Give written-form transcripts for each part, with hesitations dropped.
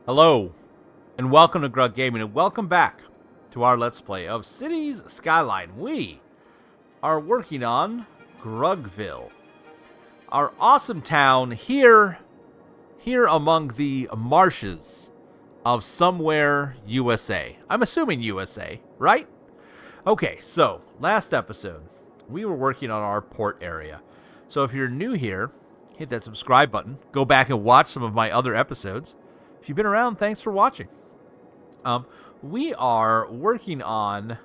Hello, and welcome to Grug Gaming, and welcome back to our Let's Play of Cities Skyline. We are working on Grugville, our awesome town here among the marshes of somewhere USA. I'm assuming USA, right? Okay, so last episode, we were working on our port area. So if you're new here, hit that subscribe button. Go back and watch some of my other episodes. If you've been around, thanks for watching. We are working on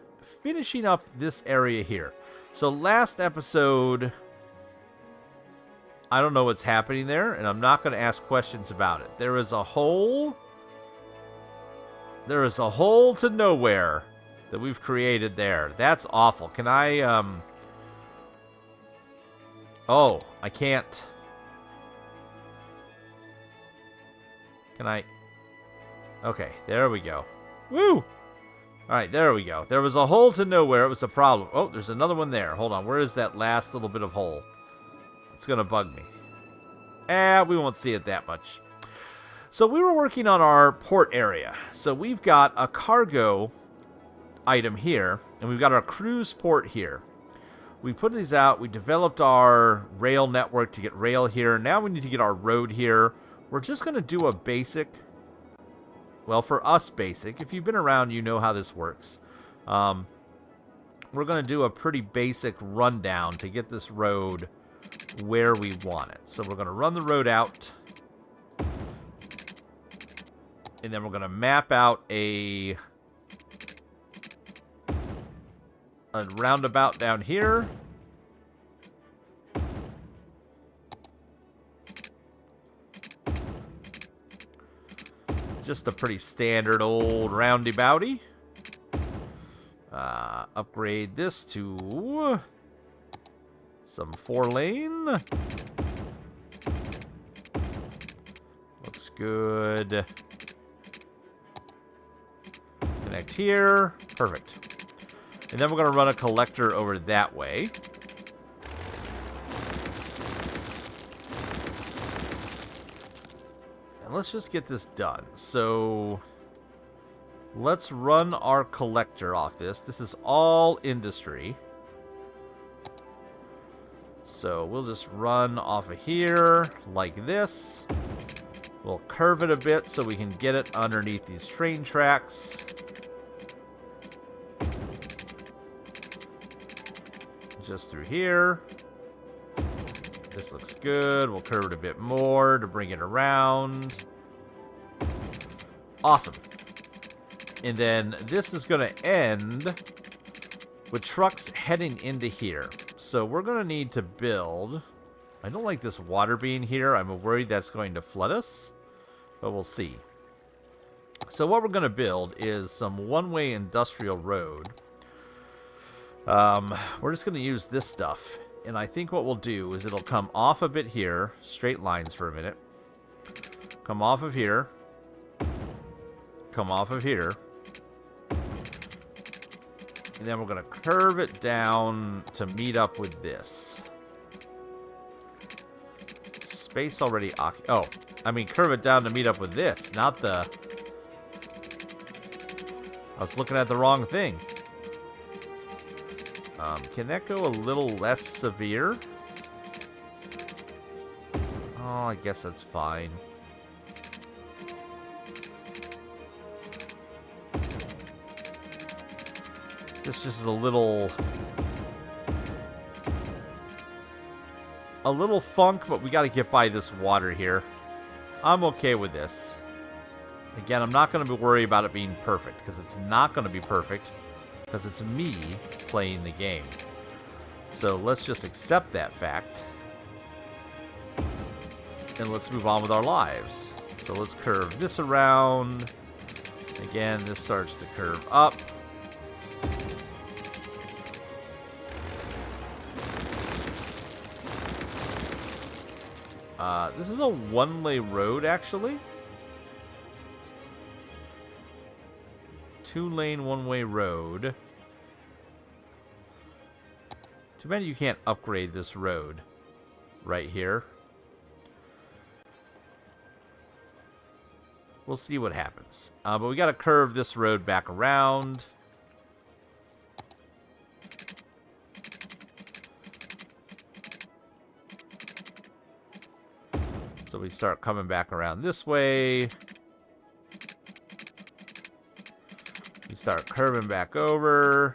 finishing up this area here. So last episode, I don't know what's happening there, and I'm not going to ask questions about it. There is a hole to nowhere that we've created there. That's awful. Can I, Oh, I can't. Can I? Okay, there we go. Woo! Alright, there we go. There was a hole to nowhere. It was a problem. Oh, there's another one there. Hold on. Where is that last little bit of hole? It's going to bug me. We won't see it that much. So we were working on our port area. So we've got a cargo item here, and we've got our cruise port here. We put these out. We developed our rail network to get rail here. Now we need to get our road here. We're just going to do a basic... Well, for us, basic. If you've been around, you know how this works. We're going to do a pretty basic rundown to get this road where we want it. So we're going to run the road out. And then we're going to map out a roundabout down here. Just a pretty standard old roundy-bouty. Upgrade this to some 4-lane. Looks good. Connect here. Perfect. And then we're going to run a collector over that way. Let's just get this done. So let's run our collector off this. This is all industry. So we'll just run off of here like this. We'll curve it a bit so we can get it underneath these train tracks. Just through here. This looks good. We'll curve it a bit more to bring it around. Awesome. And then this is going to end with trucks heading into here. So we're going to need to build... I don't like this water being here. I'm worried that's going to flood us. But we'll see. So what we're going to build is some one-way industrial road. We're just going to use this stuff. And I think what we'll do is it'll come off a bit here. Straight lines for a minute. Come off of here. Come off of here. And then we're going to curve it down to meet up with this. Space already... Oh, I mean curve it down to meet up with this. Not the... I was looking at the wrong thing. Can that go a little less severe? Oh, I guess that's fine. This just is a little funk, but we got to get by this water here. I'm okay with this. Again, I'm not going to be worried about it being perfect, because it's not going to be perfect. Because it's me playing the game. So let's just accept that fact. And let's move on with our lives. So let's curve this around. Again, this starts to curve up. This is a one-lane road, actually. 2-lane, one-way road. Too bad you can't upgrade this road right here. We'll see what happens. But we got to curve this road back around. So we start coming back around this way. We start curving back over.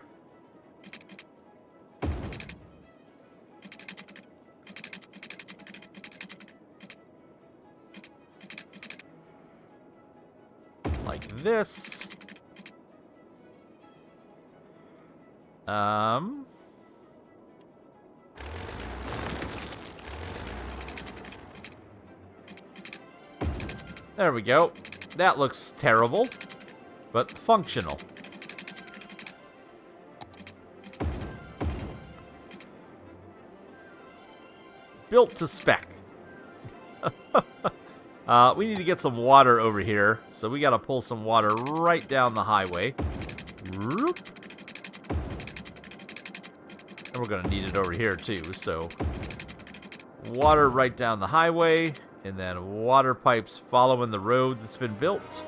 Like this. There we go. That looks terrible, but functional. Built to spec. We need to get some water over here, so we got to pull some water right down the highway. And we're going to need it over here too, so water right down the highway, and then water pipes following the road that's been built.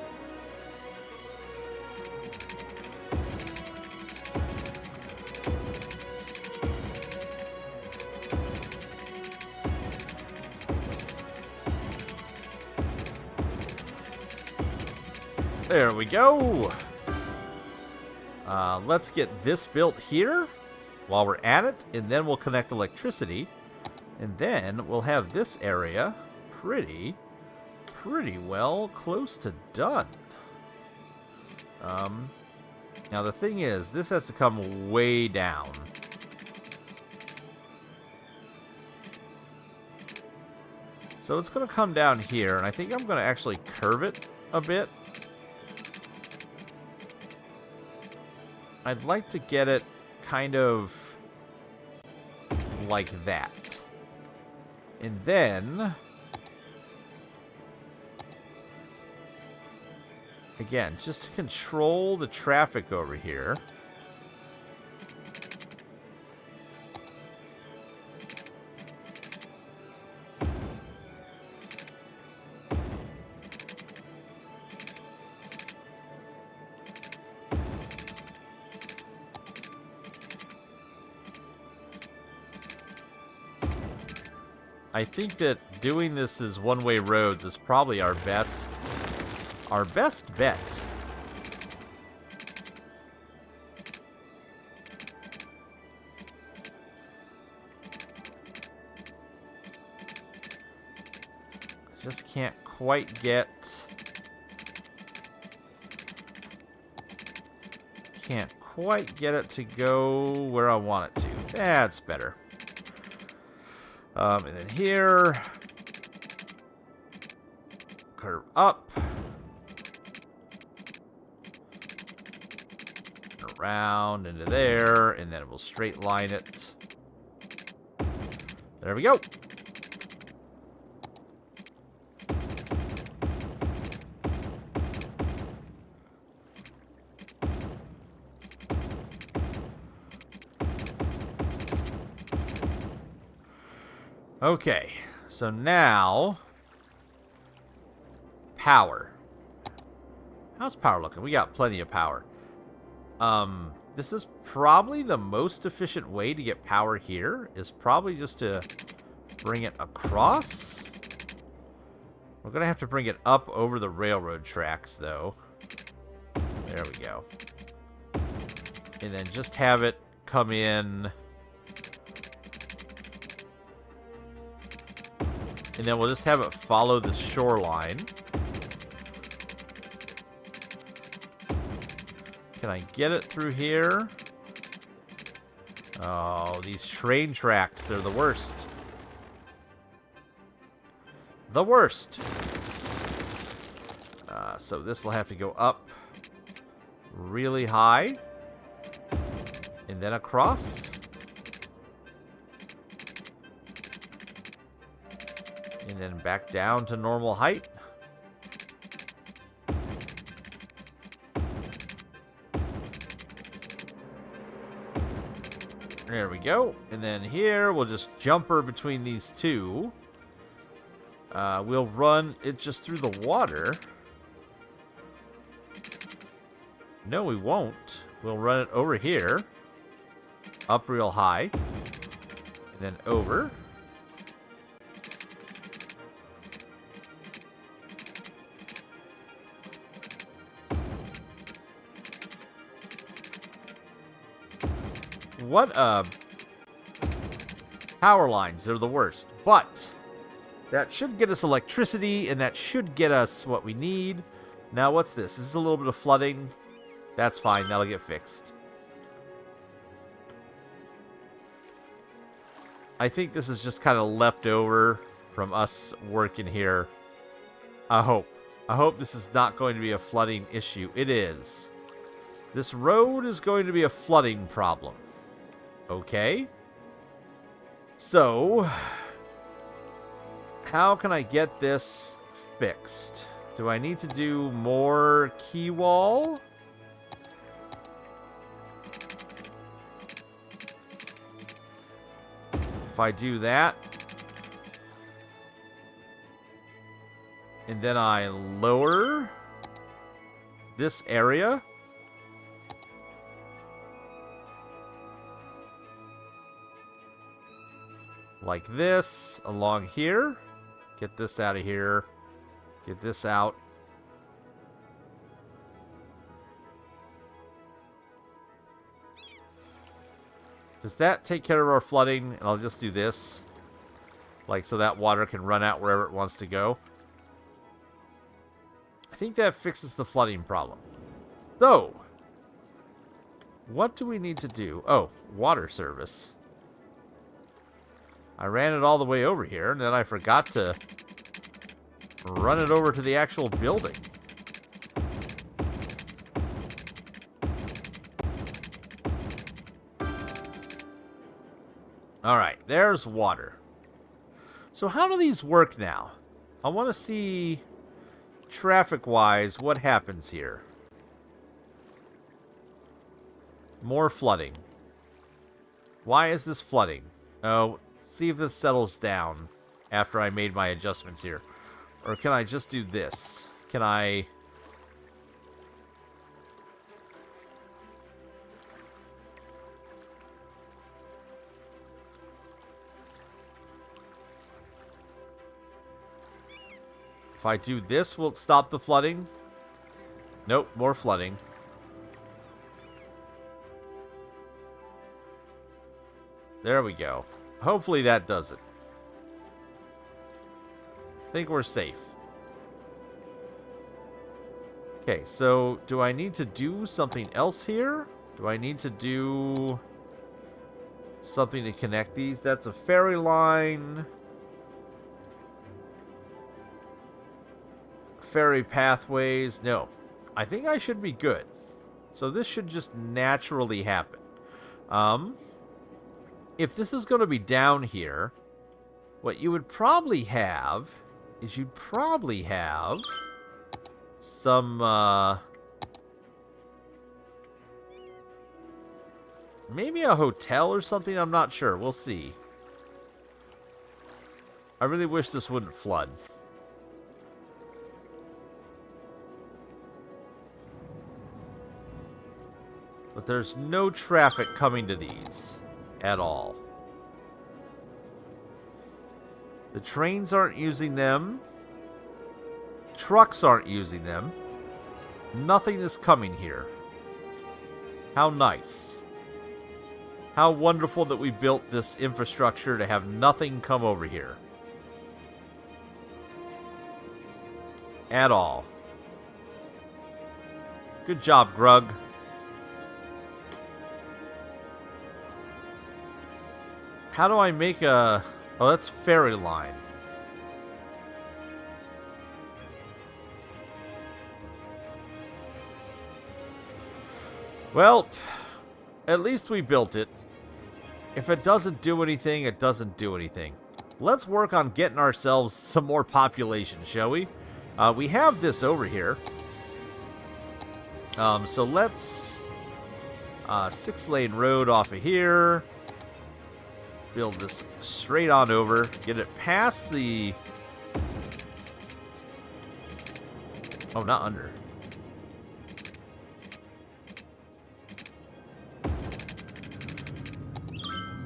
There we go. Let's get this built here while we're at it, and then we'll connect electricity, and then we'll have this area pretty well close to done. Now the thing is, this has to come way down. So it's going to come down here, and I think I'm going to actually curve it a bit. I'd like to get it kind of like that. And then, again, just to control the traffic over here. I think that doing this as one-way roads is probably our best bet. Just can't quite get it to go where I want it to. That's better. And then here, curve up, around into there, and then we'll straight line it. There we go. Okay, so now, power. How's power looking? We got plenty of power. This is probably the most efficient way to get power here, is probably just to bring it across. We're going to have to bring it up over the railroad tracks, though. There we go. And then just have it come in. And then we'll just have it follow the shoreline. Can I get it through here? Oh, these train tracks, they're the worst. The worst. So this will have to go up really high. And then across. And then back down to normal height. There we go. And then here, we'll just jumper between these two. We'll run it just through the water. No, we won't. We'll run it over here. Up real high. And then over. What power lines, they're the worst. But that should get us electricity, and that should get us what we need. Now, what's this? This is a little bit of flooding. That's fine. That'll get fixed. I think this is just kind of left over from us working here. I hope. I hope this is not going to be a flooding issue. It is. This road is going to be a flooding problem. Okay. So, how can I get this fixed? Do I need to do more key wall? If I do that, and then I lower this area, like this, along here. Get this out of here. Get this out. Does that take care of our flooding? And I'll just do this. Like, so that water can run out wherever it wants to go. I think that fixes the flooding problem. So, what do we need to do? Oh, water service. I ran it all the way over here, and then I forgot to run it over to the actual building. Alright, there's water. So how do these work now? I want to see, traffic-wise, what happens here. More flooding. Why is this flooding? Oh, see if this settles down after I made my adjustments here. Or can I just do this? Can I... If I do this, will it stop the flooding? Nope, more flooding. There we go. Hopefully that does it. I think we're safe. Okay, so do I need to do something else here? Do I need to do something to connect these? That's a ferry line. Ferry pathways. No. I think I should be good. So this should just naturally happen. If this is going to be down here, what you would probably have is you'd probably have some, maybe a hotel or something? I'm not sure. We'll see. I really wish this wouldn't flood. But there's no traffic coming to these at all. The trains aren't using them. Trucks aren't using them. Nothing is coming here. How nice. How wonderful that we built this infrastructure to have nothing come over here. At all. Good job, Grug. How do I make a... Oh, that's ferry line. Well, at least we built it. If it doesn't do anything, it doesn't do anything. Let's work on getting ourselves some more population, shall we? We have this over here. So let's... 6-lane road off of here. Build this straight on over. Get it past the... Oh, not under.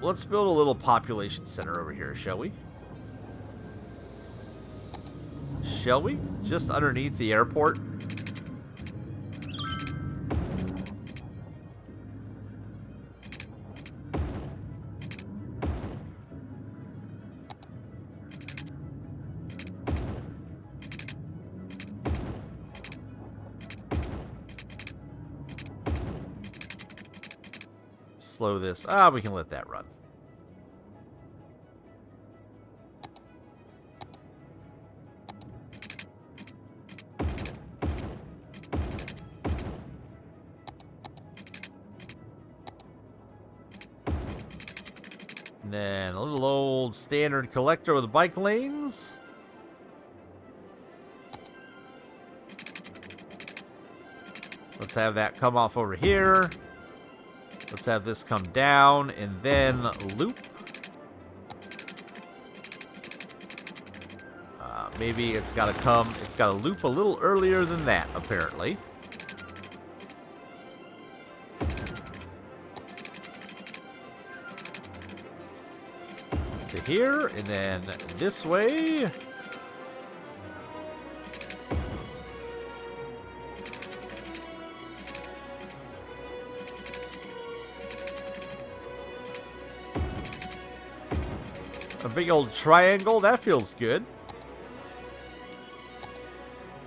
let's build a little population center over here, shall we? Shall we? Just underneath the airport. Slow this. We can let that run. And then a little old standard collector with bike lanes. Let's have that come off over here. Let's have this come down and then loop. Maybe it's got to loop a little earlier than that, apparently. To here, and then this way. A big old triangle, that feels good.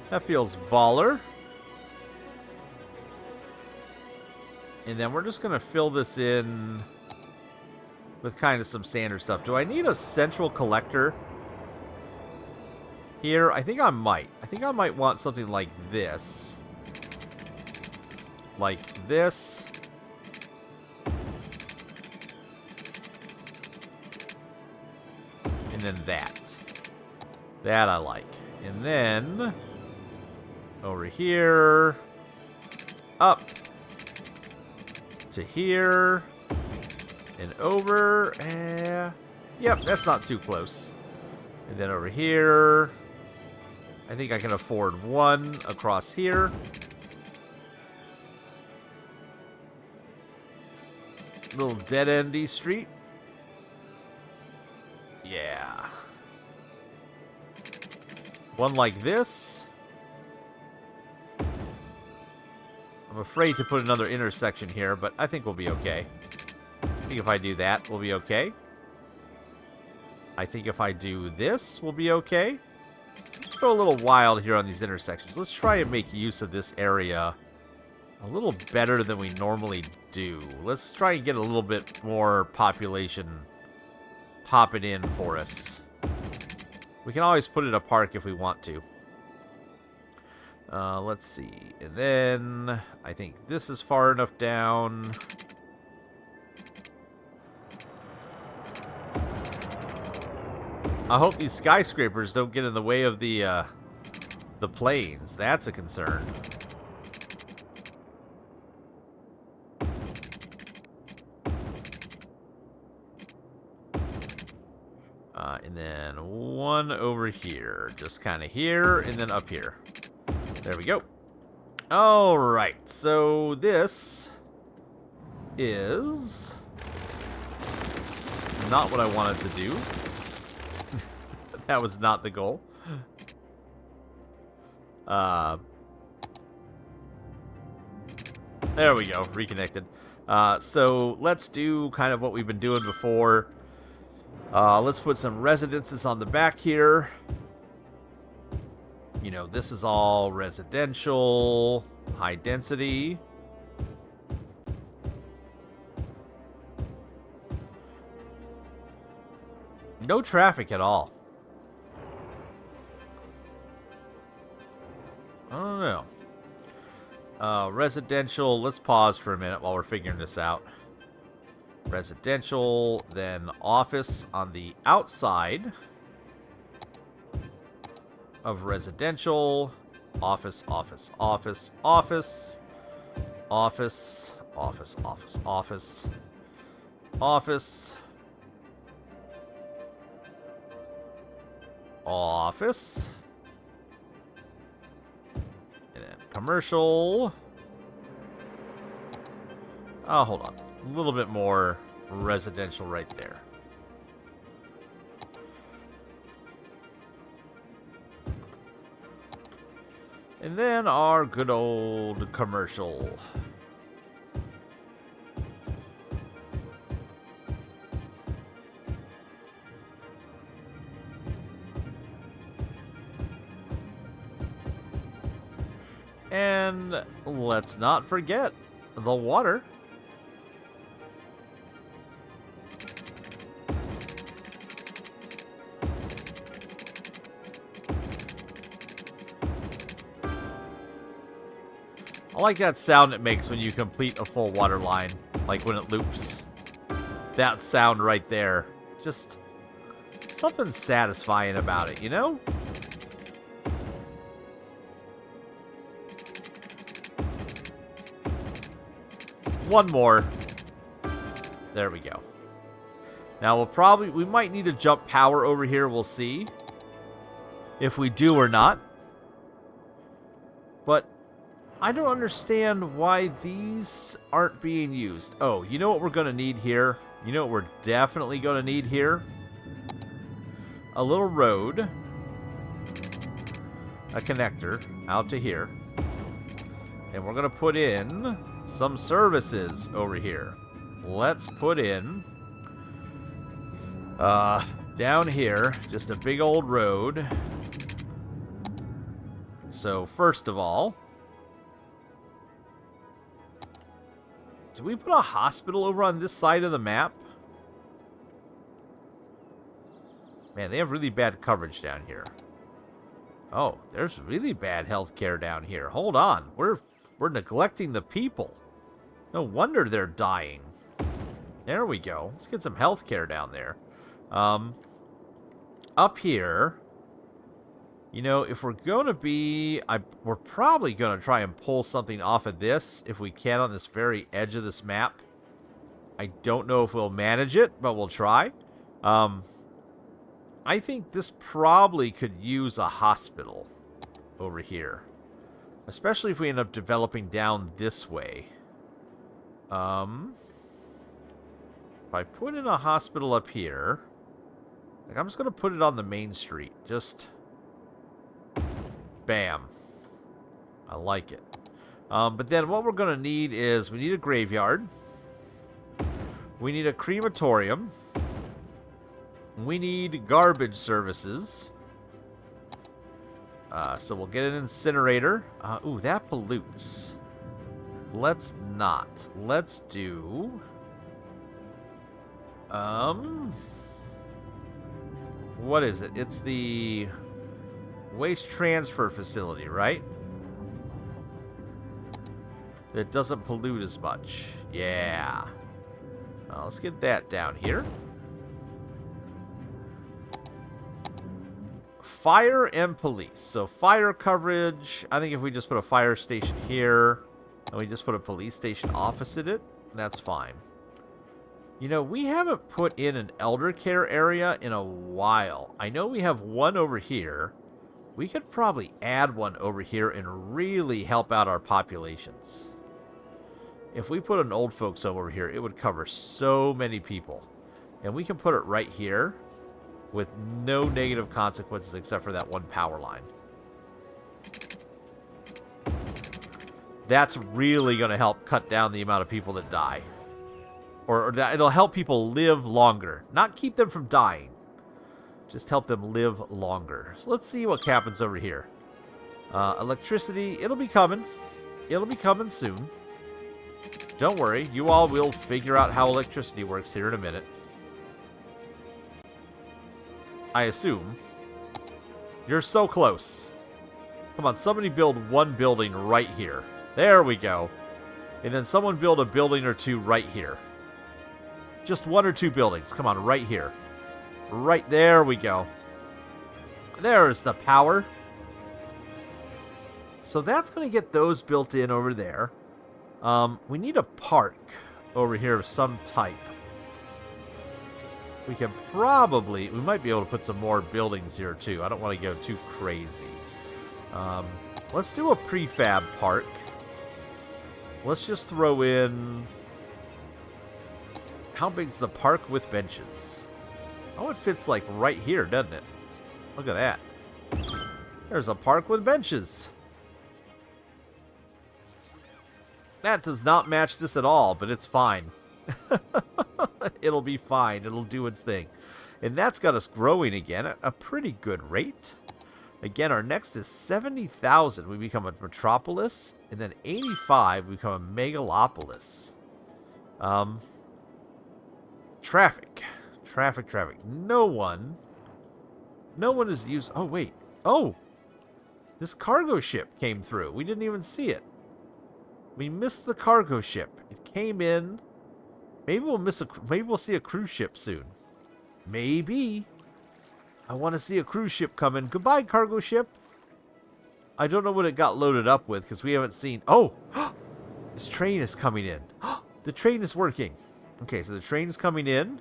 That feels baller. And then we're just going to fill this in with kind of some standard stuff. Do I need a central collector here? I think I might. I think I might want something like this. Like this. And then that. That I like. And then over here, up to here, and over. Yep, that's not too close. And then over here, I think I can afford one across here. Little dead-endy street. Yeah. One like this. I'm afraid to put another intersection here, but I think we'll be okay. I think if I do that, we'll be okay. I think if I do this, we'll be okay. Let's go a little wild here on these intersections. Let's try and make use of this area a little better than we normally do. Let's try and get a little bit more population popping in for us. We can always put in a park if we want to. Let's see. And then I think this is far enough down. I hope these skyscrapers don't get in the way of the planes. That's a concern. And then one over here. Just kind of here and then up here. There we go. All right. So this is not what I wanted to do. That was not the goal. There we go. Reconnected. So let's do kind of what we've been doing before. Let's put some residences on the back here. You know, this is all residential, high density. No traffic at all. I don't know. Residential, let's pause for a minute while we're figuring this out. Residential, then office on the outside of residential. Office, office, office, office. Office, office, office, office. Office. Office. And then commercial. Oh, hold on. A little bit more residential right there. And then our good old commercial. And let's not forget the water. I like that sound it makes when you complete a full water line, like when it loops. That sound right there. Just something satisfying about it, you know? One more. There we go. Now we might need to jump power over here, we'll see. If we do or not. But I don't understand why these aren't being used. Oh, you know what we're going to need here? You know what we're definitely going to need here? A little road. A connector out to here. And we're going to put in some services over here. Let's put in down here just a big old road. So first of all, do we put a hospital over on this side of the map? Man, they have really bad coverage down here. Oh, there's really bad healthcare down here. Hold on. We're neglecting the people. No wonder they're dying. There we go. Let's get some healthcare down there. Up here, you know, if we're going to be... we're probably going to try and pull something off of this if we can on this very edge of this map. I don't know if we'll manage it, but we'll try. I think this probably could use a hospital over here. Especially if we end up developing down this way. If I put in a hospital up here... Like, I'm just going to put it on the main street. Just... Bam. I like it. But then what we're going to need is... We need a graveyard. We need a crematorium. We need garbage services. So we'll get an incinerator. Ooh, that pollutes. Let's not. Let's do... What is it? It's the waste transfer facility, right? It doesn't pollute as much. Yeah. Let's get that down here. Fire and police. So fire coverage. I think if we just put a fire station here, and we just put a police station opposite it, that's fine. You know, we haven't put in an elder care area in a while. I know we have one over here. We could probably add one over here and really help out our populations. If we put an old folks home over here, it would cover so many people. And we can put it right here with no negative consequences except for that one power line. That's really going to help cut down the amount of people that die. Or it'll help people live longer. Not keep them from dying. Just help them live longer. So let's see what happens over here. Electricity, it'll be coming. It'll be coming soon. Don't worry. You all will figure out how electricity works here in a minute. I assume. You're so close. Come on, somebody build one building right here. There we go. And then someone build a building or two right here. Just one or two buildings. Come on, right here. Right there we go. There's the power. So that's going to get those built in over there. We need a park over here of some type. We can probably... We might be able to put some more buildings here, too. I don't want to go too crazy. Let's do a prefab park. Let's just throw in... how big's the park with benches? Oh, it fits like right here, doesn't it? Look at that. There's a park with benches. That does not match this at all, but it's fine. It'll be fine. It'll do its thing. And that's got us growing again at a pretty good rate. Again, our next is 70,000. We become a metropolis. And then 85, we become a megalopolis. Traffic. Traffic. No one is used... Oh, wait. Oh! This cargo ship came through. We didn't even see it. We missed the cargo ship. It came in. Maybe we'll see a cruise ship soon. Maybe. I want to see a cruise ship coming. Goodbye, cargo ship. I don't know what it got loaded up with because we haven't seen... Oh! This train is coming in. The train is working. Okay, so the train is coming in.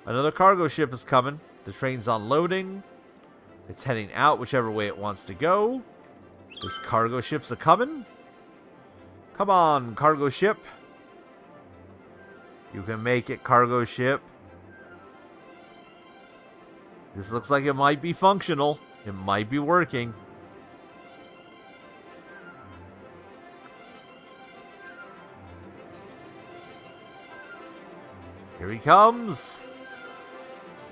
Another cargo ship is coming. The train's unloading. It's heading out whichever way it wants to go. This cargo ship's a-coming. Come on, cargo ship. You can make it, cargo ship. This looks like it might be functional. It might be working. Here he comes.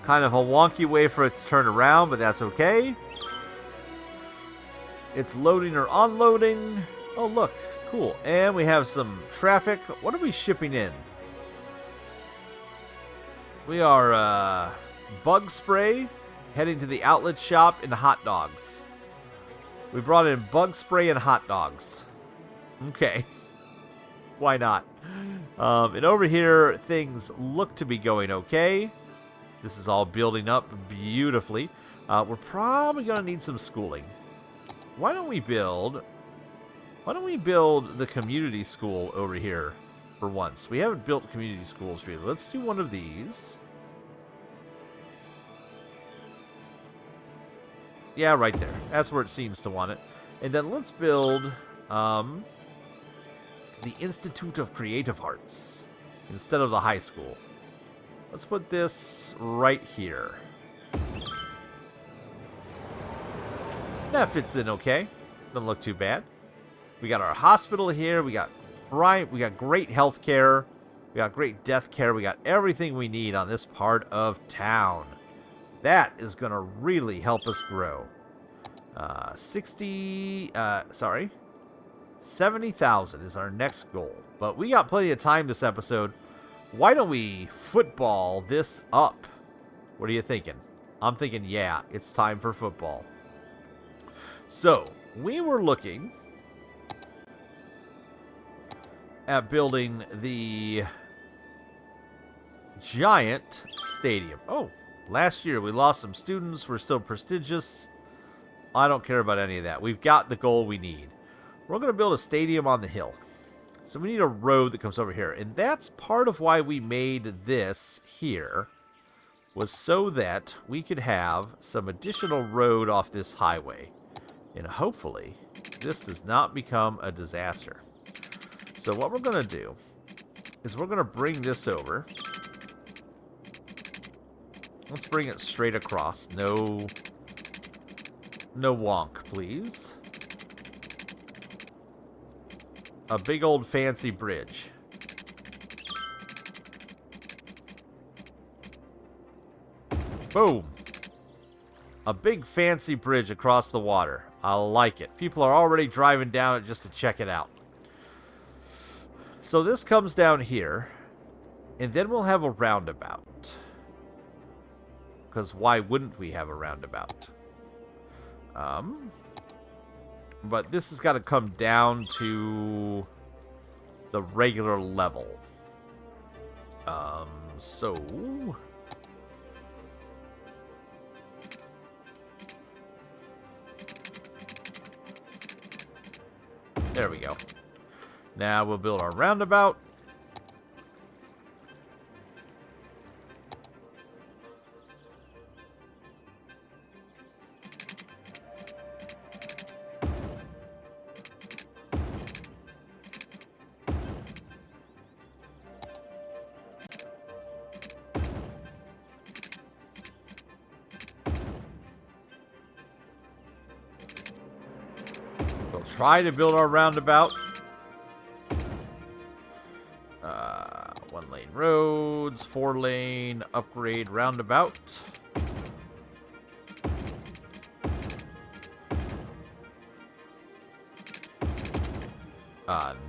Kind of a wonky way for it to turn around, but that's okay. It's loading or unloading. Oh, look. Cool. And we have some traffic. What are we shipping in? We are bug spray, heading to the outlet shop, and hot dogs. We brought in bug spray and hot dogs. Okay. Why not? And over here, things look to be going okay. This is all building up beautifully. We're probably going to need some schooling. Why don't we build the community school over here for once? We haven't built community schools really. Let's do one of these. Yeah, right there. That's where it seems to want it. And then let's build the Institute of Creative Arts instead of the high school. Let's put this right here. That fits in okay. Doesn't look too bad. We got our hospital here. We got great health care. We got great death care. We got everything we need on this part of town. That is going to really help us grow. 70,000 is our next goal. But we got plenty of time this episode. Why don't we football this up? What are you thinking? I'm thinking, yeah, it's time for football. So, we were looking at building the giant stadium. Oh, last year we lost some students. We're still prestigious. I don't care about any of that. We've got the goal we need. We're going to build a stadium on the hill. So we need a road that comes over here. And that's part of why we made this here, was so that we could have some additional road off this highway. And hopefully, this does not become a disaster. So what we're going to do is we're going to bring this over. Let's bring it straight across. No wonk, please. A big old fancy bridge. Boom. A big fancy bridge across the water. I like it. People are already driving down it just to check it out. So this comes down here. And then we'll have a roundabout. Because why wouldn't we have a roundabout? But this has got to come down to the regular level. So... there we go. Now we'll build our roundabout. We'll try to build our roundabout. 1-lane roads, 4-lane upgrade roundabout.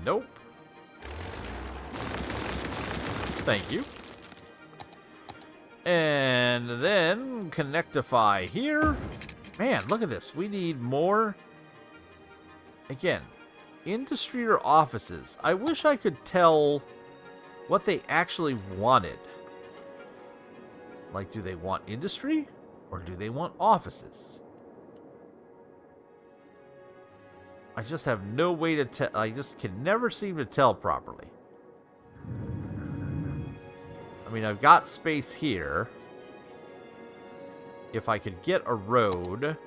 Nope. Thank you. And then connectify here. Man, look at this. We need more. Again, industry or offices. I wish I could tell what they actually wanted. Like, do they want industry or do they want offices? I just have no way to tell. I just can never seem to tell properly. I mean, I've got space here. If I could get a road.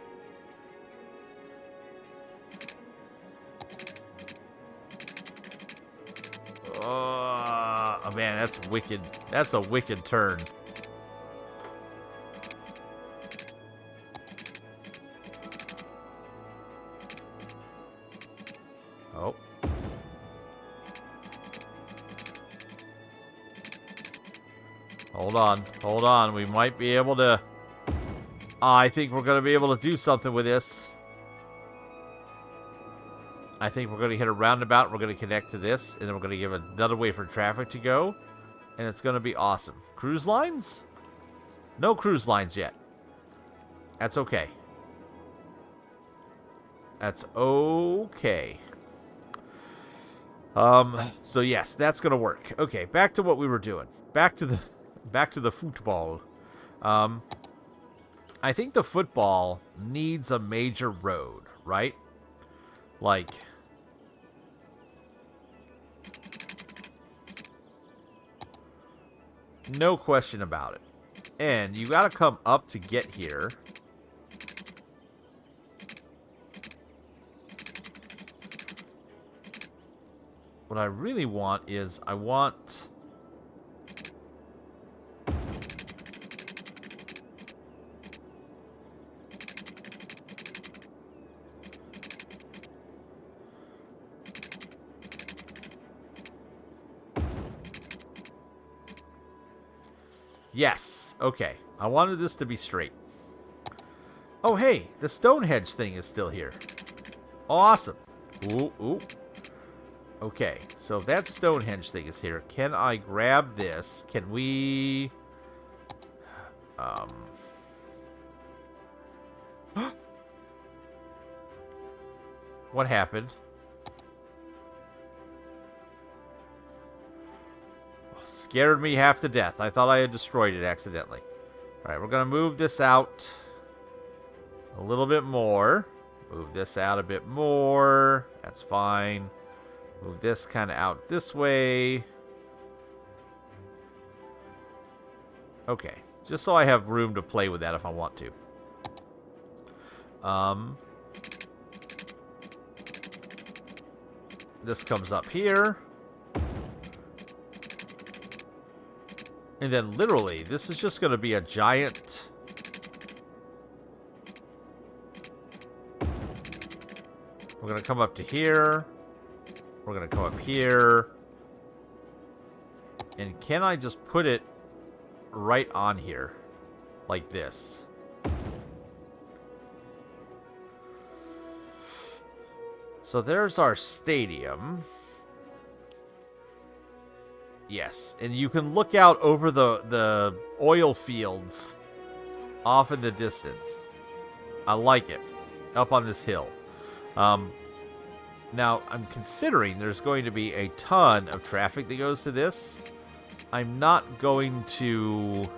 Oh, man, that's wicked. That's a wicked turn. Oh. Hold on. Hold on. We might be able to... I think we're going to be able to do something with this. I think we're going to hit a roundabout. We're going to connect to this. And then we're going to give another way for traffic to go. And it's going to be awesome. Cruise lines? No cruise lines yet. That's okay. That's okay. So yes, that's going to work. Okay, back to what we were doing. Back to the football. I think the football needs a major road, right? Like, no question about it. And you got to come up to get here. What I really want is I want... Yes. Okay. I wanted this to be straight. Oh, hey. The Stonehenge thing is still here. Awesome. Ooh, ooh. Okay. So if that Stonehenge thing is here, can I grab this? Can we... What happened? Scared me half to death. I thought I had destroyed it accidentally. Alright, we're going to move this out a little bit more. Move this out a bit more. That's fine. Move this kind of out this way. Okay, just so I have room to play with that if I want to. This comes up here. And then literally, this is just going to be a giant... We're going to come up to here. We're going to come up here. And can I just put it right on here? Like this. So there's our stadium. Yes, and you can look out over the oil fields off in the distance. I like it. Up on this hill. Now, I'm considering there's going to be a ton of traffic that goes to this. I'm not going to...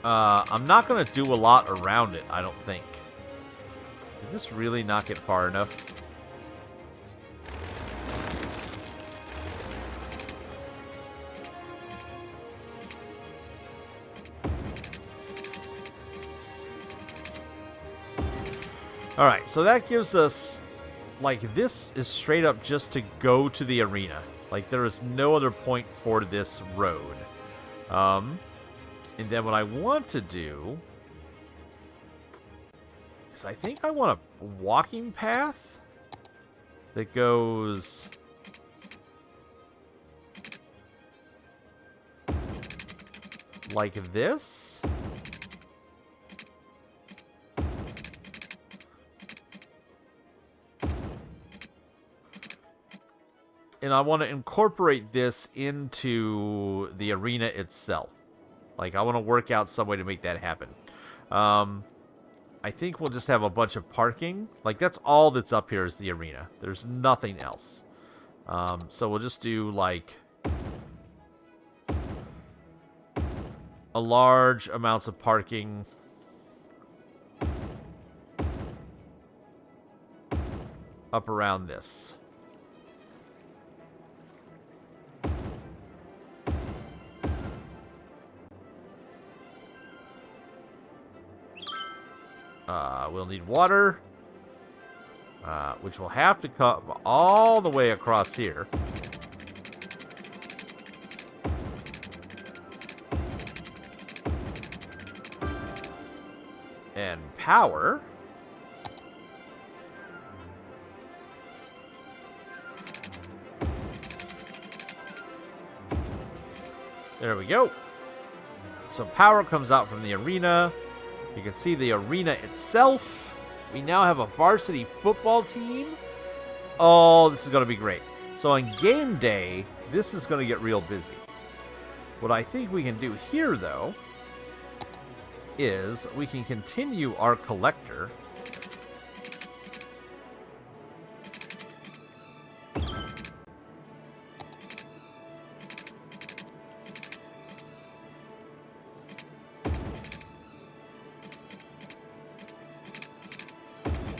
I'm not going to do a lot around it, I don't think. Did this really not get far enough? All right, so that gives us, like, this is straight up just to go to the arena. Like, there is no other point for this road. And then what I want to do is I think I want a walking path that goes like this. And I want to incorporate this into the arena itself. Like, I want to work out some way to make that happen. I think we'll just have a bunch of parking. Like, that's all that's up here is the arena. There's nothing else. So we'll just do, like, a large amounts of parking up around this. We'll need water, which will have to come all the way across here. And power. There we go. So power comes out from the arena. You can see the arena itself. We now have a varsity football team. Oh, this is going to be great. So on game day, this is going to get real busy. What I think we can do here, though, is we can continue our collector.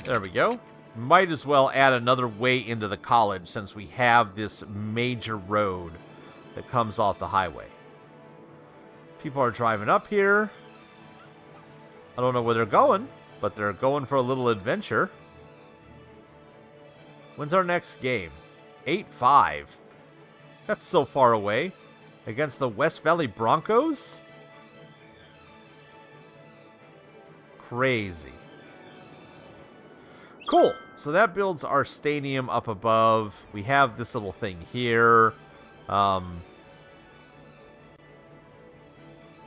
There we go. Might as well add another way into the college since we have this major road that comes off the highway. People are driving up here. I don't know where they're going, but they're going for a little adventure. When's our next game? 8-5. That's so far away. Against the West Valley Broncos? Crazy. Cool. So that builds our stadium up above. We have this little thing here. I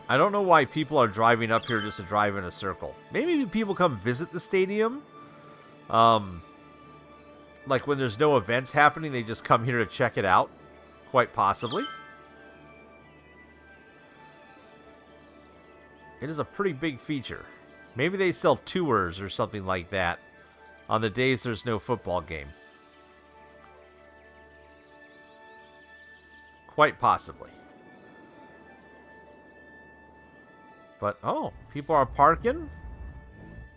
don't know why people are driving up here just to drive in a circle. Maybe people come visit the stadium. Like when there's no events happening, they just come here to check it out. Quite possibly. It is a pretty big feature. Maybe they sell tours or something like that on the days there's no football game. Quite possibly. But, oh, people are parking.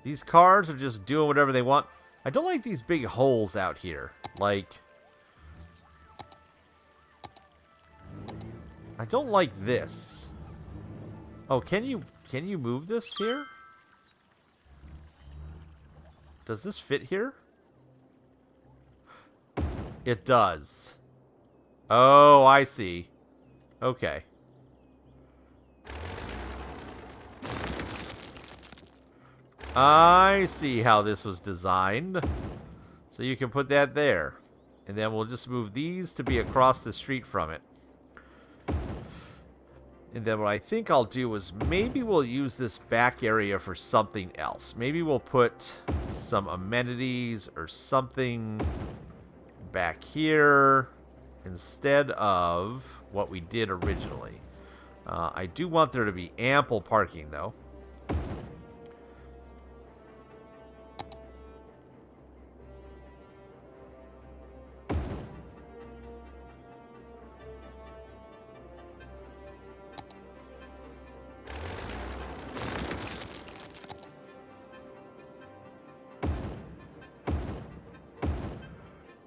These cars are just doing whatever they want. I don't like these big holes out here. Like, I don't like this. Oh, can you move this here? Does this fit here? It does. Oh, I see. Okay. I see how this was designed. So you can put that there. And then we'll just move these to be across the street from it. And then what I think I'll do is maybe we'll use this back area for something else. Maybe we'll put some amenities or something back here instead of what we did originally. I do want there to be ample parking, though.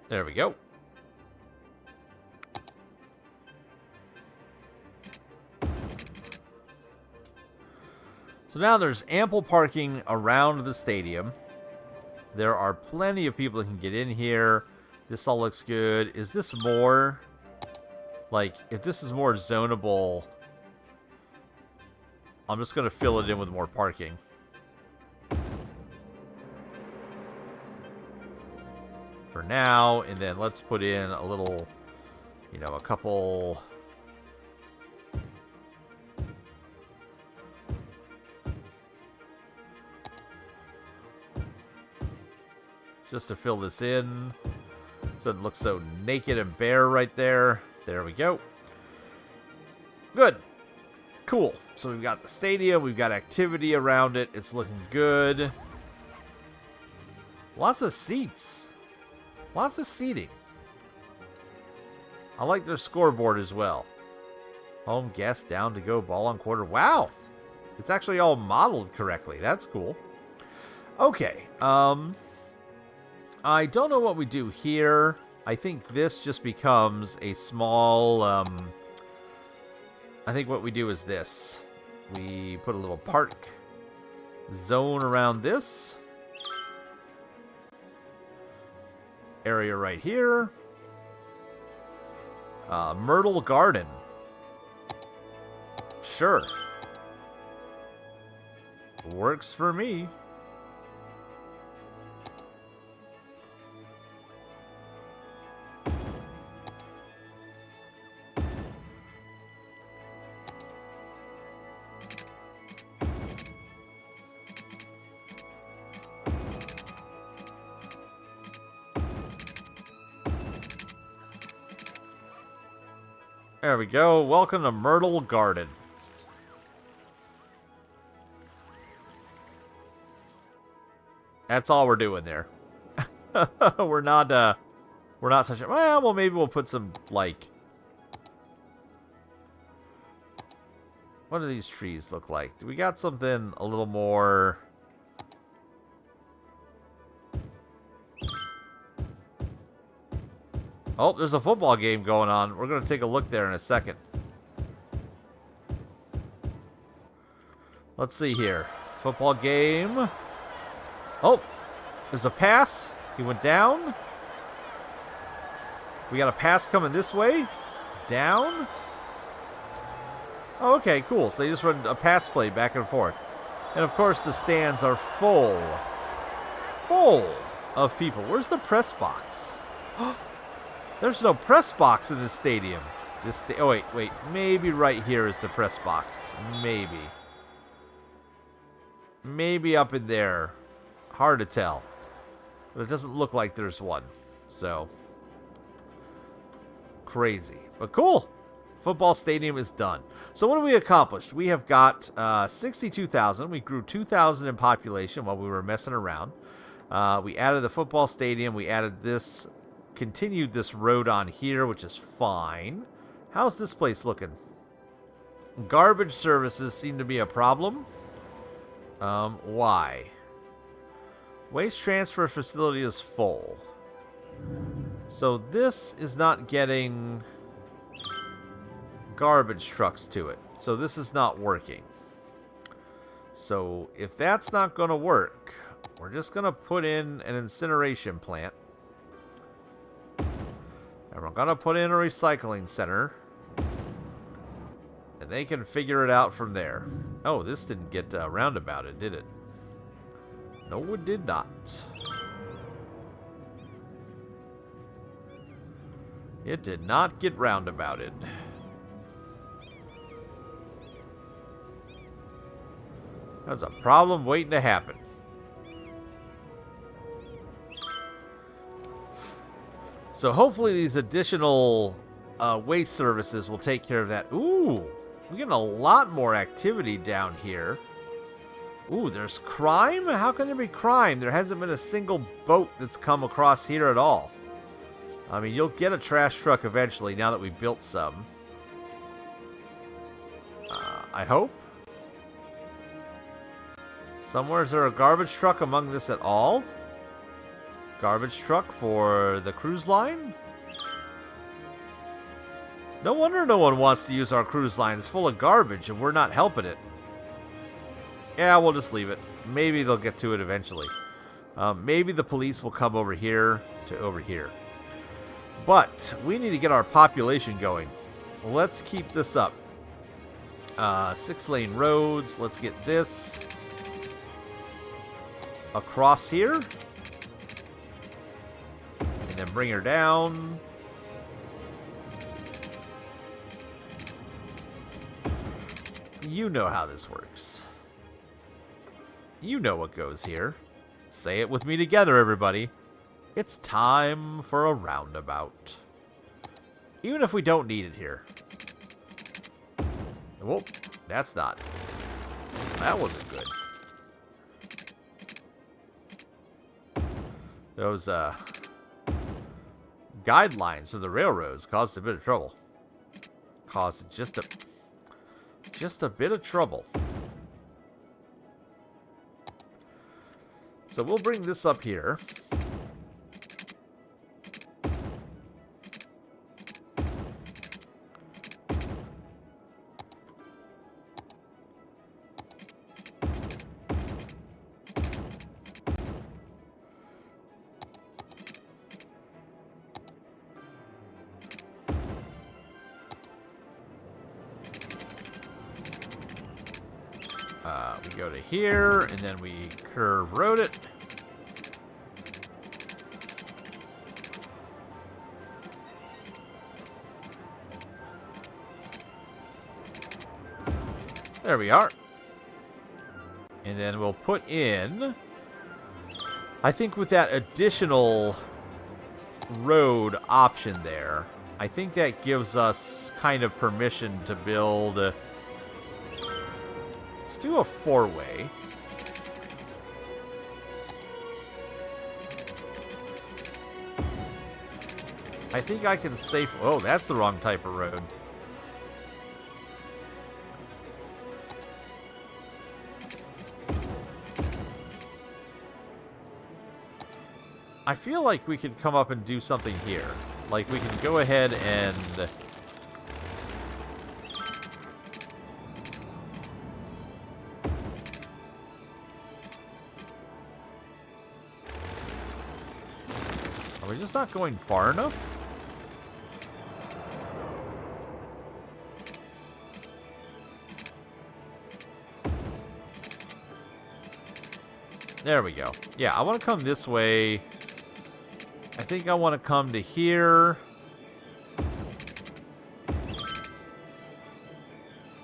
There we go. So now there's ample parking around the stadium. There are plenty of people that can get in here. This all looks good. Is this more... Like, if this is more zonable, I'm just going to fill it in with more parking. For now, and then let's put in a little, you know, a couple... Just to fill this in, so it looks so naked and bare right there. There we go. Good. Cool. So we've got the stadium. We've got activity around it. It's looking good. Lots of seats. Lots of seating. I like their scoreboard as well. Home, guest, down to go, ball on quarter. Wow. It's actually all modeled correctly. That's cool. Okay. I don't know what we do here. I think this just becomes a small, I think what we do is this. We put a little park zone around this area right here. Myrtle Garden. Sure. Works for me. There we go. Welcome to Myrtle Garden. That's all we're doing there. we're not touching. Well, maybe we'll put some, like, what do these trees look like? Do we got something a little more? Oh, there's a football game going on. We're going to take a look there in a second. Let's see here. Football game. Oh, there's a pass. He went down. We got a pass coming this way. Down. Oh, okay, cool. So they just run a pass play back and forth. And, of course, the stands are full. Full of people. Where's the press box? There's no press box in this stadium. Oh, wait. Maybe right here is the press box. Maybe. Maybe up in there. Hard to tell. But it doesn't look like there's one. So. Crazy. But cool. Football stadium is done. So what have we accomplished? We have got 62,000. We grew 2,000 in population while we were messing around. We added the football stadium. We added this... Continued this road on here, which is fine. How's this place looking? Garbage services seem to be a problem. Why? Waste transfer facility is full. So this is not getting garbage trucks to it. So this is not working. So if that's not going to work, we're just going to put in an incineration plant. And we're going to put in a recycling center. And they can figure it out from there. Oh, this didn't get roundabouted, did it? No, it did not. It did not get roundabouted. That's a problem waiting to happen. So hopefully these additional waste services will take care of that. Ooh, we're getting a lot more activity down here. Ooh, there's crime? How can there be crime? There hasn't been a single boat that's come across here at all. I mean, you'll get a trash truck eventually now that we built some. I hope. Somewhere, is there a garbage truck among this at all? Garbage truck for the cruise line? No wonder no one wants to use our cruise line. It's full of garbage and we're not helping it. Yeah, we'll just leave it. Maybe they'll get to it eventually. Maybe the police will come over here to over here. But we need to get our population going. Let's keep this up. 6-lane roads. Let's get this across here. And then bring her down. You know how this works. You know what goes here. Say it with me together, everybody. It's time for a roundabout. Even if we don't need it here. Whoop, that's not. That wasn't good. Those guidelines for the railroads caused a bit of trouble. Caused just a bit of trouble. So we'll bring this up here. We go to here, and then we curve road it. There we are. And then we'll put in, I think with that additional road option there, I think that gives us kind of permission to build. Let's do a 4-way. I think I can safely... Oh, that's the wrong type of road. I feel like we could come up and do something here. Like, we can go ahead and... Are we just not going far enough? There we go. Yeah, I want to come this way. I think I want to come to here.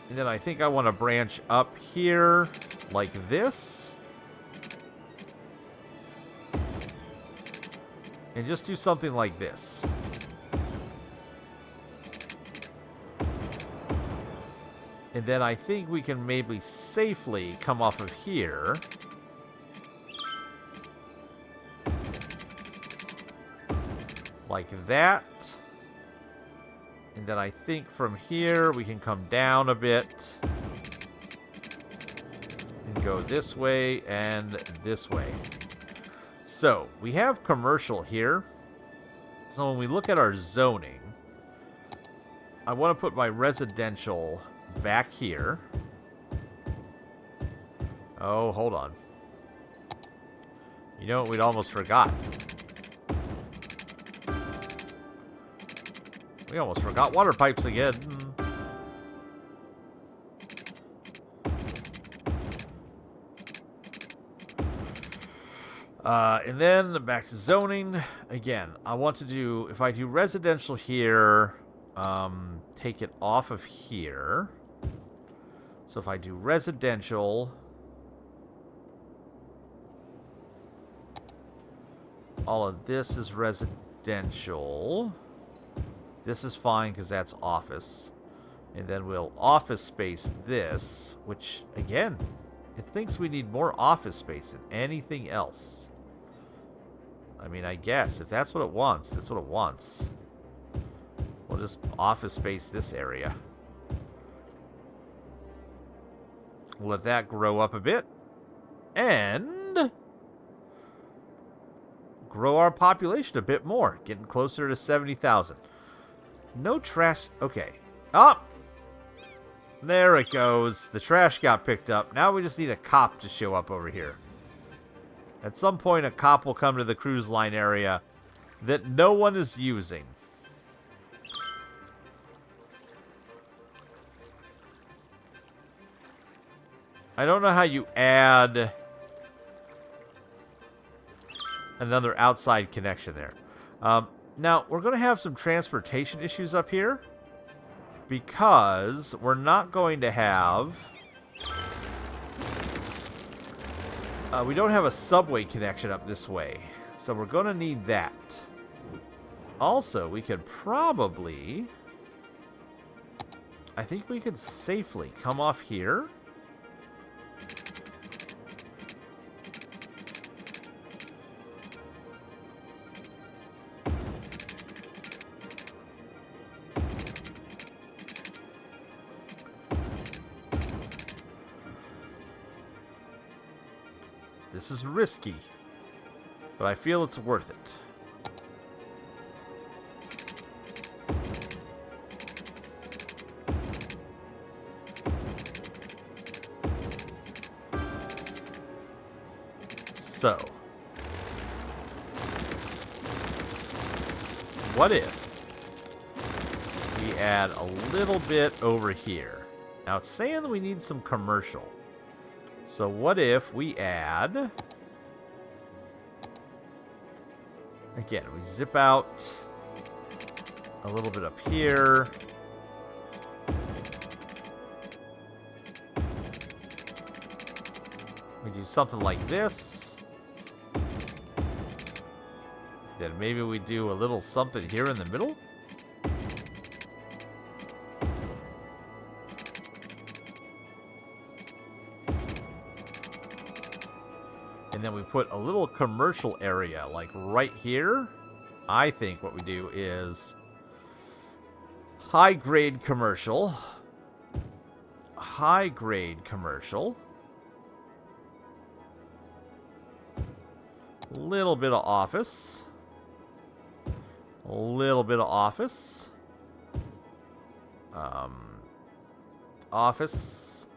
And then I think I want to branch up here like this. And just do something like this. And then I think we can maybe safely come off of here. Like that. And then I think from here we can come down a bit. And go this way and this way. So, we have commercial here. So when we look at our zoning, I want to put my residential back here. Oh, hold on. You know what? We'd almost forgot. We almost forgot water pipes again. And then back to zoning. Again, I want to do, if I do residential here, take it off of here. So if I do residential, all of this is residential. This is fine because that's office. And then we'll office space this, which, again, it thinks we need more office space than anything else. I mean, I guess, if that's what it wants, that's what it wants. We'll just office space this area. We'll let that grow up a bit. And grow our population a bit more. Getting closer to 70,000. No trash. Okay. Oh! There it goes. The trash got picked up. Now we just need a cop to show up over here. At some point, a cop will come to the cruise line area that no one is using. I don't know how you add another outside connection there. Now, we're going to have some transportation issues up here because we're not going to have... we don't have a subway connection up this way, so we're going to need that. Also, we could probably... I think we could safely come off here. This is risky, but I feel it's worth it. So, what if we add a little bit over here? Now, it's saying that we need some commercial. So what if we add... Again, we zip out a little bit up here. We do something like this. Then maybe we do a little something here in the middle. And then we put a little commercial area, like right here. I think what we do is high-grade commercial. High-grade commercial. A little bit of office. A little bit of office. Office.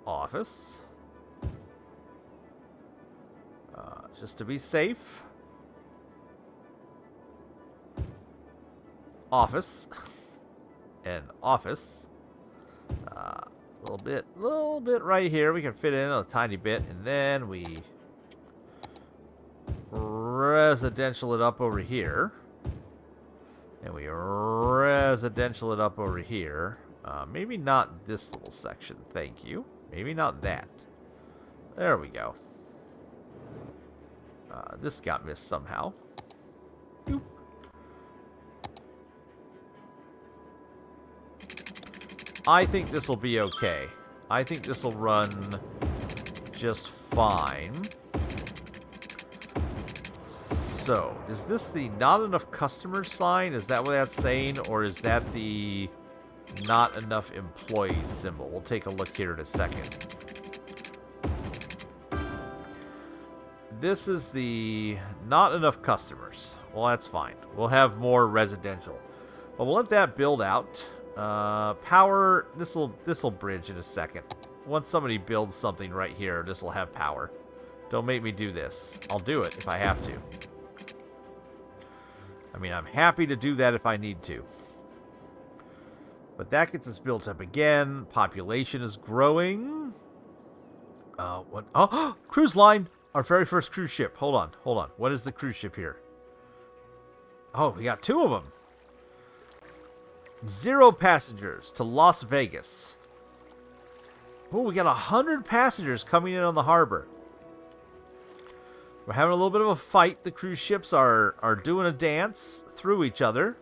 Office. Just to be safe. Office. And office. A little bit right here. We can fit in a tiny bit. And then we residential it up over here. And we residential it up over here. Maybe not this little section. Thank you. Maybe not that. There we go. This got missed somehow. Boop. I think this will be okay. I think this will run just fine. So, is this the not enough customers sign? Is that what that's saying? Or is that the not enough employees symbol? We'll take a look here in a second. This is the not enough customers. Well, that's fine. We'll have more residential. But we'll let that build out. Power, this'll bridge in a second. Once somebody builds something right here, this will have power. Don't make me do this. I'll do it if I have to. I mean, I'm happy to do that if I need to. But that gets us built up again. Population is growing. What? Oh, cruise line! Our very first cruise ship. Hold on. What is the cruise ship here? Oh, we got 2 of them. 0 passengers to Las Vegas. Oh, we got 100 passengers coming in on the harbor. We're having a little bit of a fight. The cruise ships are doing a dance through each other.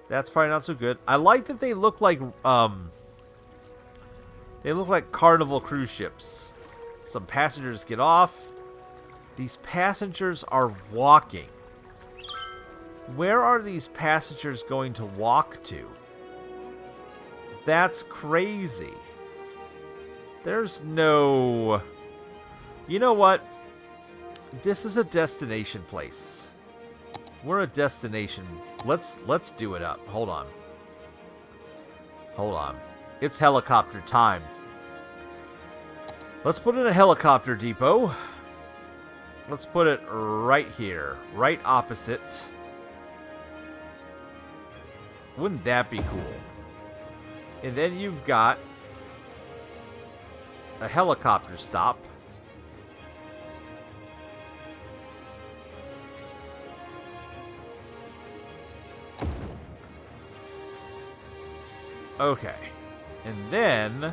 That's probably not so good. I like that they look like Carnival cruise ships. Some passengers get off. These passengers are walking. Where are these passengers going to walk to? That's crazy. There's no... You know what? This is a destination place. We're a destination. Let's do it up. Hold on. It's helicopter time. Let's put in a helicopter depot. Let's put it right here. Right opposite. Wouldn't that be cool? And then you've got a helicopter stop. Okay. And then,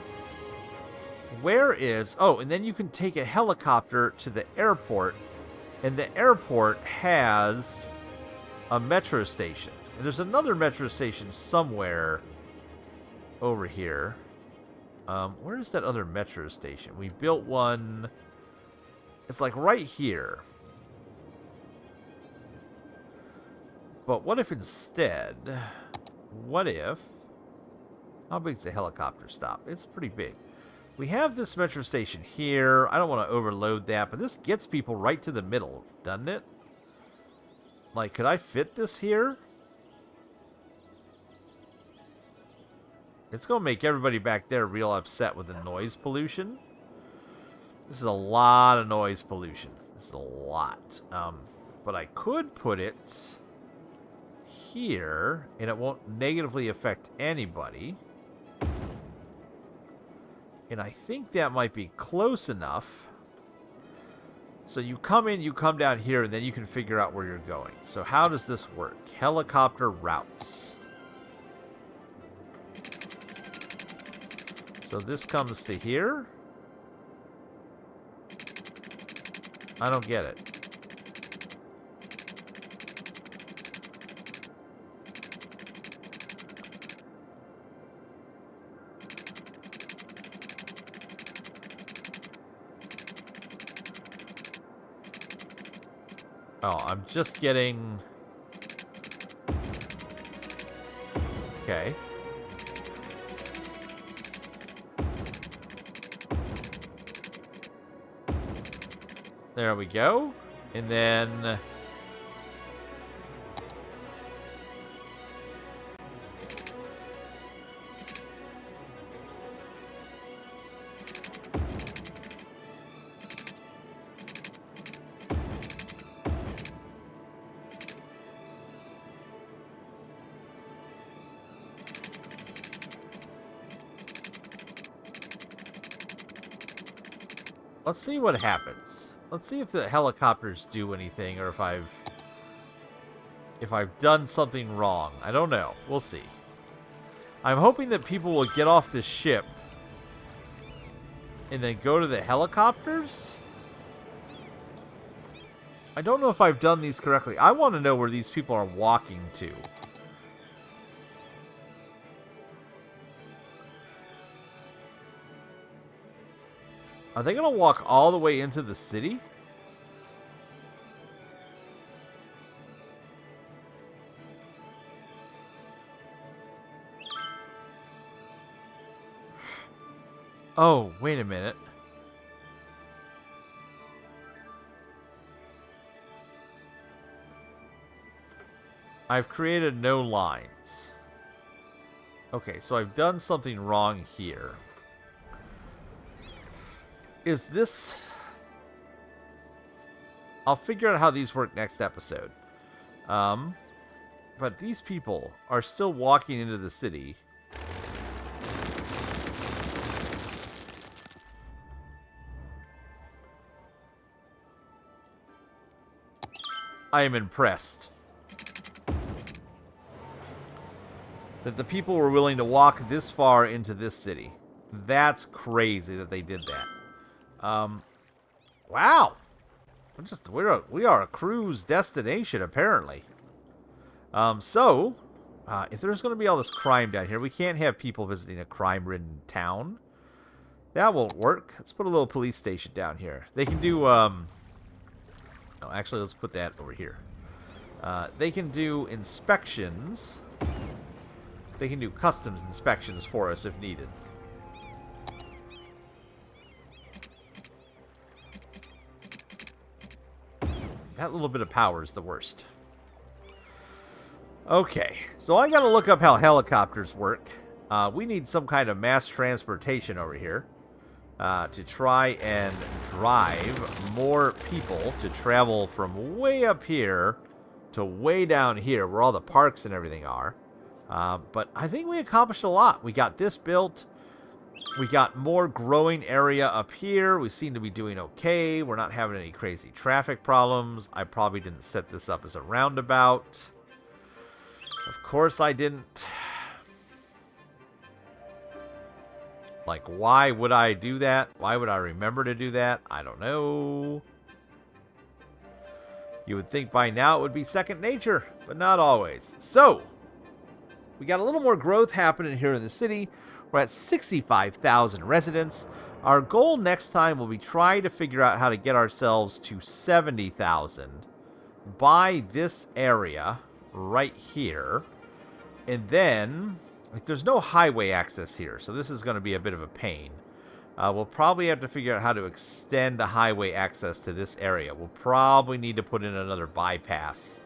where is... Oh, and then you can take a helicopter to the airport. And the airport has a metro station. And there's another metro station somewhere over here. Where's that other metro station? We built one... It's like right here. But what if instead... What if... How big is the helicopter stop? It's pretty big. We have this metro station here. I don't want to overload that, but this gets people right to the middle, doesn't it? Like, could I fit this here? It's going to make everybody back there real upset with the noise pollution. This is a lot of noise pollution. This is a lot. But I could put it here, and it won't negatively affect anybody. And I think that might be close enough. So you come in, you come down here, and then you can figure out where you're going. So how does this work? Helicopter routes. So this comes to here. I don't get it. Oh, I'm just getting... Okay. There we go. And then... Let's see what happens. Let's see if the helicopters do anything, or if I've done something wrong. I don't know. We'll see. I'm hoping that people will get off this ship and then go to the helicopters. I don't know if I've done these correctly. I want to know where these people are walking to. Are they going to walk all the way into the city? Oh, wait a minute. I've created no lines. Okay, so I've done something wrong here. Is this... I'll figure out how these work next episode. But these people are still walking into the city. I am impressed that the people were willing to walk this far into this city. That's crazy that they did that. Wow. We are a cruise destination, apparently. If there's going to be all this crime down here, we can't have people visiting a crime-ridden town. That won't work. Let's put a little police station down here. They can do, oh, actually, let's put that over here. They can do inspections. They can do customs inspections for us if needed. That little bit of power is the worst. Okay, so I gotta look up how helicopters work. We need some kind of mass transportation over here. to try and drive more people to travel from way up here to way down here where all the parks and everything are. But I think we accomplished a lot. We got this built. We got more growing area up here. We seem to be doing okay. We're not having any crazy traffic problems. I probably didn't set this up as a roundabout. Of course I didn't. Like, why would I do that? Why would I remember to do that? I don't know. You would think by now it would be second nature, but not always. So, we got a little more growth happening here in the city. We're at 65,000 residents. Our goal next time will be try to figure out how to get ourselves to 70,000 by this area right here. And then, like, there's no highway access here, so this is going to be a bit of a pain. We'll probably have to figure out how to extend the highway access to this area. We'll probably need to put in another bypass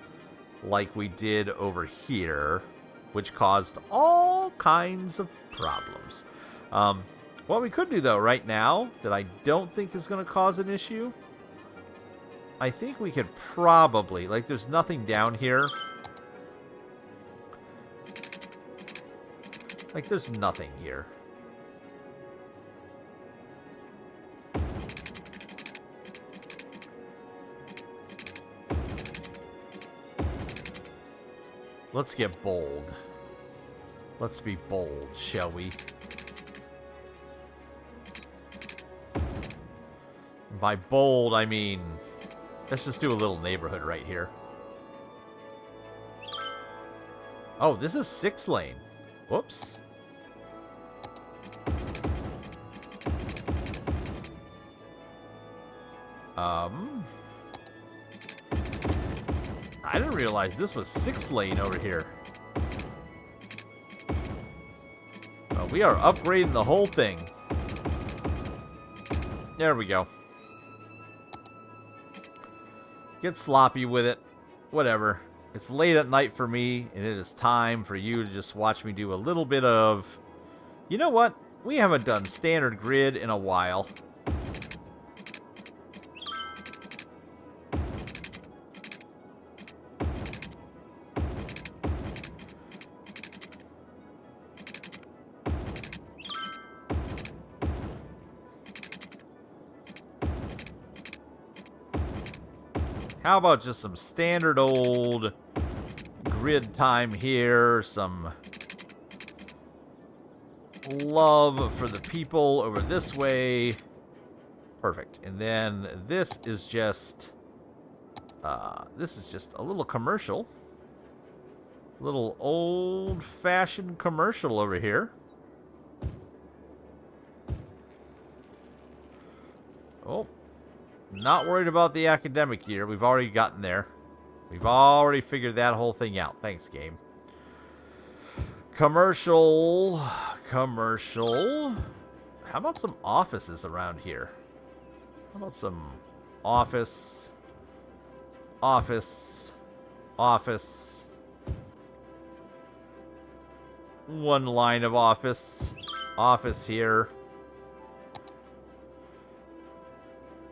like we did over here, which caused all kinds of problems. What we could do, though, right now, that I don't think is going to cause an issue, I think we could probably, like, there's nothing down here. Like, there's nothing here. Let's get bold. Let's be bold, shall we? By bold, I mean, let's just do a little neighborhood right here. Oh, this is 6-lane. Whoops. I didn't realize this was 6-lane over here. Well, we are upgrading the whole thing. There we go. Get sloppy with it. Whatever. It's late at night for me, and it is time for you to just watch me do a little bit of... You know what? We haven't done standard grid in a while. How about just some standard old grid time here, some love for the people over this way. Perfect. And then this is just a little commercial. Little old-fashioned commercial over here. Oh. Not worried about the academic year. We've already gotten there. We've already figured that whole thing out. Thanks, game. Commercial. Commercial. How about some offices around here? How about some office? Office. Office. One line of office. Office here.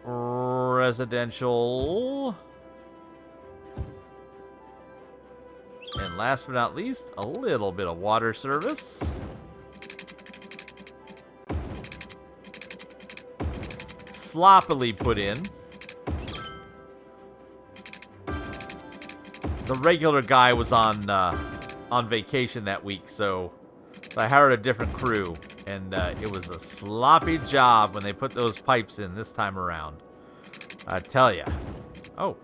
Residential. And last but not least, a little bit of water service. Sloppily put in. The regular guy was on vacation that week, so I hired a different crew. And it was a sloppy job when they put those pipes in this time around. I tell ya. Oh.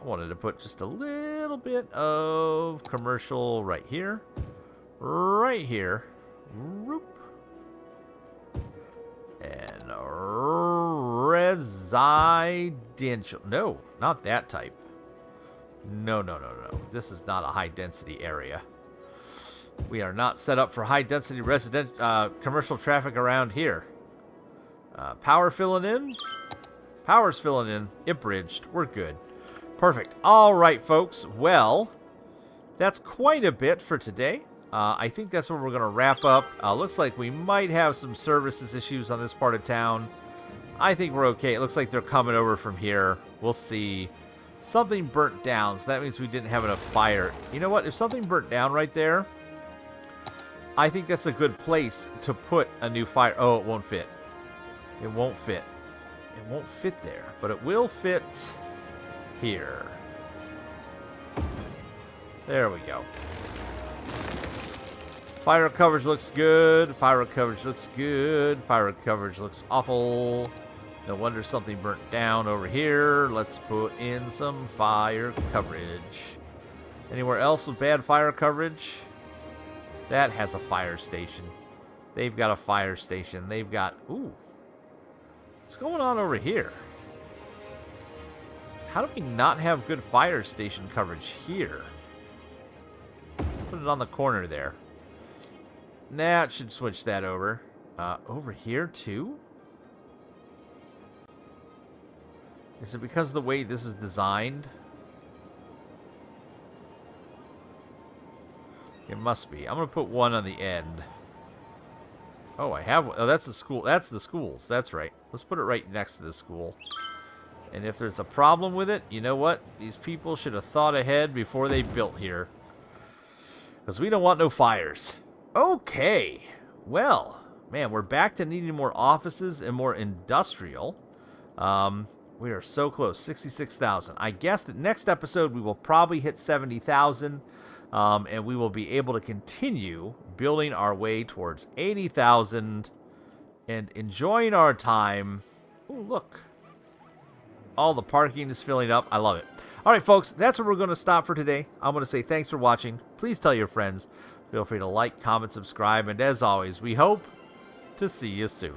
I wanted to put just a little bit of commercial right here. Right here. Roop. And residential. No, not that type. No. This is not a high-density area. We are not set up for high-density commercial traffic around here. Power filling in. Power's filling in. It bridged. We're good. Perfect. All right, folks. Well, that's quite a bit for today. I think that's where we're going to wrap up. Looks like we might have some services issues on this part of town. I think we're okay. It looks like they're coming over from here. We'll see. Something burnt down, so that means we didn't have enough fire. You know what? If something burnt down right there, I think that's a good place to put a new fire. Oh, it won't fit. It won't fit. It won't fit there, but it will fit here. There we go. Fire coverage looks good. Fire coverage looks good. Fire coverage looks awful. No wonder something burnt down over here. Let's put in some fire coverage. Anywhere else with bad fire coverage? That has a fire station. They've got a fire station. They've got... Ooh. What's going on over here? How do we not have good fire station coverage here? Put it on the corner there. Nah, it should switch that over. Over here, too? Is it because of the way this is designed? It must be. I'm going to put one on the end. Oh, I have one. Oh, that's the school. That's the schools. That's right. Let's put it right next to the school. And if there's a problem with it, you know what? These people should have thought ahead before they built here. Because we don't want no fires. Okay. Well, man, we're back to needing more offices and more industrial. We are so close. 66,000. I guess that next episode we will probably hit 70,000. And we will be able to continue building our way towards 80,000 and enjoying our time. Oh, look. All the parking is filling up. I love it. All right, folks, that's where we're going to stop for today. I'm going to say thanks for watching. Please tell your friends. Feel free to like, comment, subscribe, and as always, we hope to see you soon.